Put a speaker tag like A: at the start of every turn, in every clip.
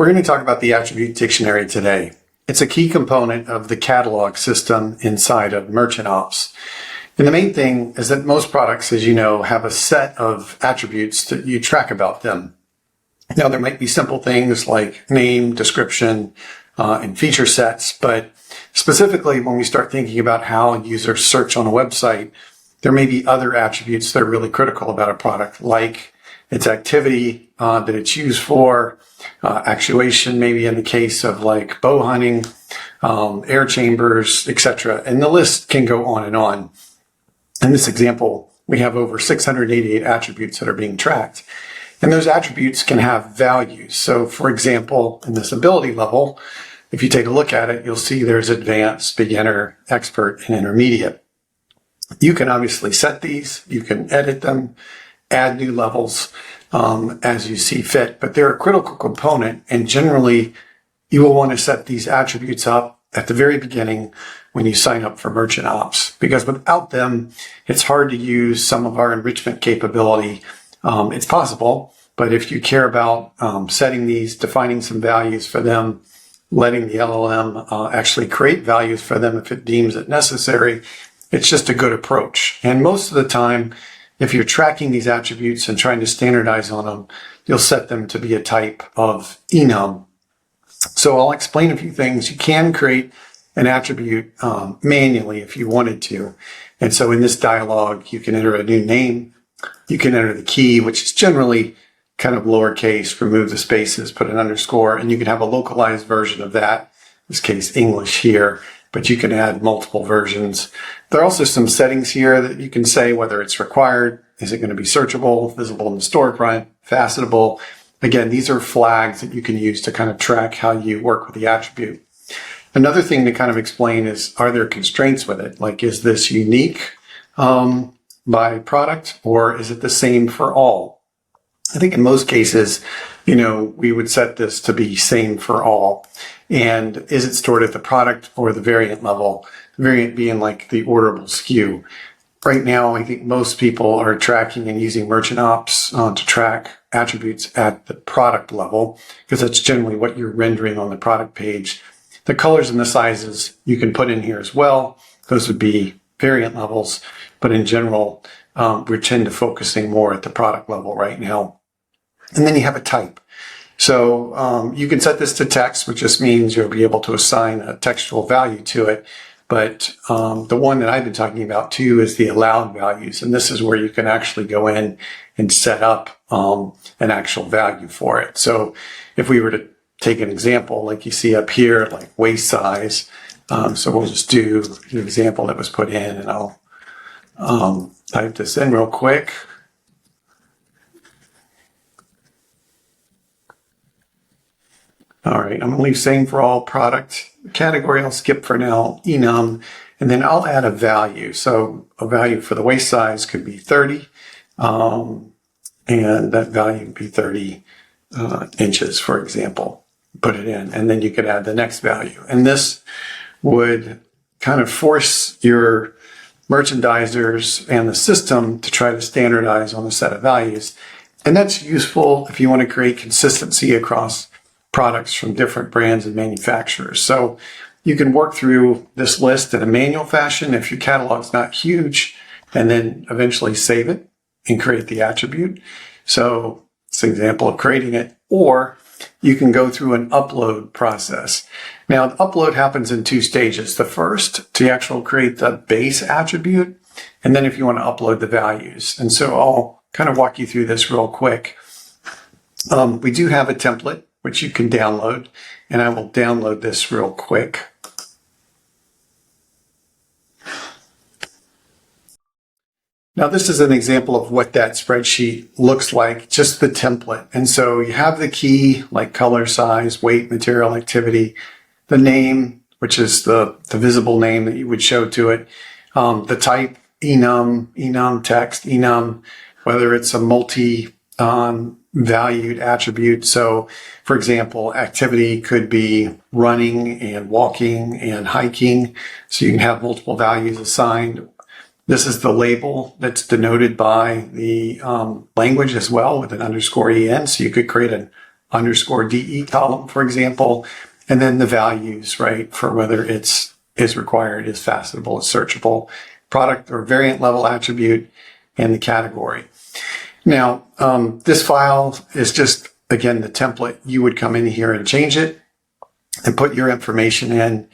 A: We're going to talk about the attribute dictionary today. It's a key component of the catalog system inside of Merchant Ops. And the main thing is that most products, as you know, have a set of attributes that you track about them. Now, there might be simple things like name, description, and feature sets, but specifically when we start thinking about how users search on a website, there may be other attributes that are really critical about a product, like its activity that it's used for, actuation, maybe in the case of like bow hunting, air chambers, etc. And the list can go on and on. In this example, we have over 688 attributes that are being tracked. And those attributes can have values. So for example, in this ability level, if you take a look at it, you'll see there's advanced, beginner, expert, and intermediate. You can obviously set these, you can edit them, add new levels as you see fit, but they're a critical component, and generally you will want to set these attributes up at the very beginning when you sign up for Merchant Ops, because without them, it's hard to use some of our enrichment capability. It's possible, but if you care about setting these, defining some values for them, letting the LLM actually create values for them if it deems it necessary, it's just a good approach. And most of the time, if you're tracking these attributes and trying to standardize on them, you'll set them to be a type of enum. So I'll explain a few things. You can create an attribute manually if you wanted to. And so in this dialog, you can enter a new name. You can enter the key, which is generally kind of lowercase, remove the spaces, put an underscore, and you can have a localized version of that. In this case, English here, but you can add multiple versions. There are also some settings here that you can say whether it's required. Is it going to be searchable, visible in the storefront, facetable? Again, these are flags that you can use to kind of track how you work with the attribute. Another thing to kind of explain is, are there constraints with it? Like, is this unique by product, or is it the same for all? I think in most cases, we would set this to be same for all. And is it stored at the product or the variant level? The variant being like the orderable SKU. Right now, I think most people are tracking and using Merchant Ops to track attributes at the product level, because that's generally what you're rendering on the product page. The colors and the sizes you can put in here as well. Those would be variant levels, but in general, we tend to focusing more at the product level right now. And then you have a type. So you can set this to text, which just means you'll be able to assign a textual value to it. But the one that I've been talking about too is the allowed values. And this is where you can actually go in and set up an actual value for it. So if we were to take an example, like you see up here, like waist size. So we'll just do the example that was put in, and I'll type this in real quick. All right, I'm going to leave same for all product category. I'll skip for now, enum, and then I'll add a value. So a value for the waist size could be 30, and that value would be 30 inches, for example. Put it in, and then you could add the next value. And this would kind of force your merchandisers and the system to try to standardize on a set of values. And that's useful if you want to create consistency across products from different brands and manufacturers. So you can work through this list in a manual fashion if your catalog's not huge, and then eventually save it and create the attribute. So it's an example of creating it. Or you can go through an upload process. Now, the upload happens in two stages. The first, to actually create the base attribute, and then if you want to upload the values. And so I'll kind of walk you through this real quick. We do have a template which you can download, and I will download this real quick. Now, this is an example of what that spreadsheet looks like, just the template. And so you have the key, like color, size, weight, material, activity, the name, which is the visible name that you would show to it, the type, enum, text, enum, whether it's a multi-valued attribute. So, for example, activity could be running and walking and hiking. So you can have multiple values assigned. This is the label that's denoted by the language as well, with an underscore en. So you could create an underscore DE column, for example, and then the values, right, for whether it's is required, is facettable, is searchable, product or variant level attribute, and the category. Now, this file is just, again, the template. You would come in here and change it and put your information in.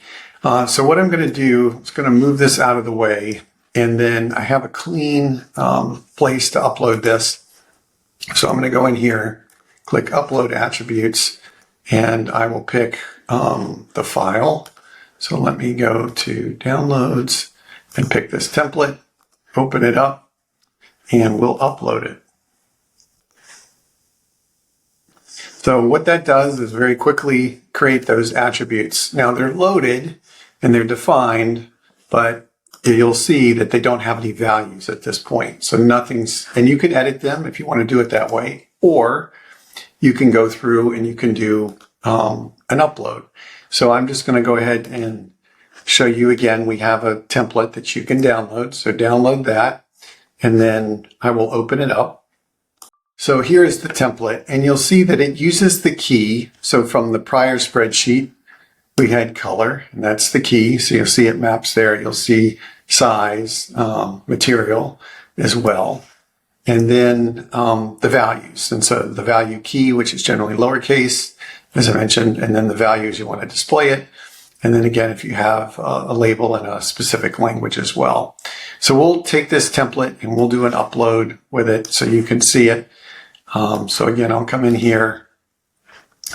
A: So what I'm going to do is going to move this out of the way, and then I have a clean place to upload this. So I'm going to go in here, click Upload Attributes, and I will pick the file. So let me go to Downloads and pick this template, open it up, and we'll upload it. So what that does is very quickly create those attributes. Now they're loaded and they're defined, but you'll see that they don't have any values at this point. So nothing's, and you can edit them if you want to do it that way, or you can go through and you can do an upload. So I'm just going to go ahead and show you again, we have a template that you can download. So download that, and then I will open it up. So here is the template, and you'll see that it uses the key. So from the prior spreadsheet, we had color, and that's the key. So you'll see it maps there. You'll see size, material as well. And then the values. And so the value key, which is generally lowercase, as I mentioned, and then the values you want to display it. And then again, if you have a label in a specific language as well. So we'll take this template and we'll do an upload with it so you can see it. So again, I'll come in here,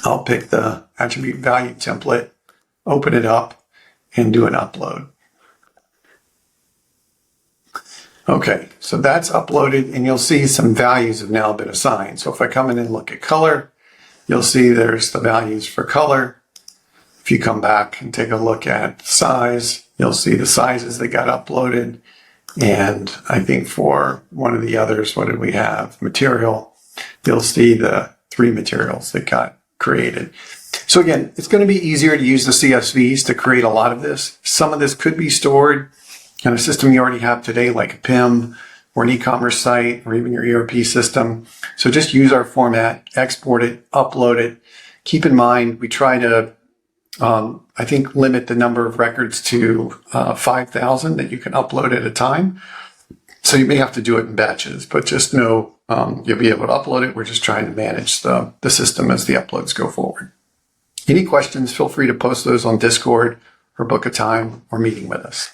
A: I'll pick the attribute value template, open it up, and do an upload. Okay, so that's uploaded, and you'll see some values have now been assigned. So if I come in and look at color, you'll see there's the values for color. If you come back and take a look at size, you'll see the sizes that got uploaded. And I think for one of the others, what did we have? Material. You'll see the 3 materials that got created. So again, it's going to be easier to use the CSVs to create a lot of this. Some of this could be stored in a system you already have today, like a PIM or an e-commerce site or even your ERP system. So just use our format, export it, upload it. Keep in mind, we try to, I think, limit the number of records to 5,000 that you can upload at a time. So you may have to do it in batches, but just know you'll be able to upload it. We're just trying to manage the system as the uploads go forward. Any questions, feel free to post those on Discord or book a time or meeting with us.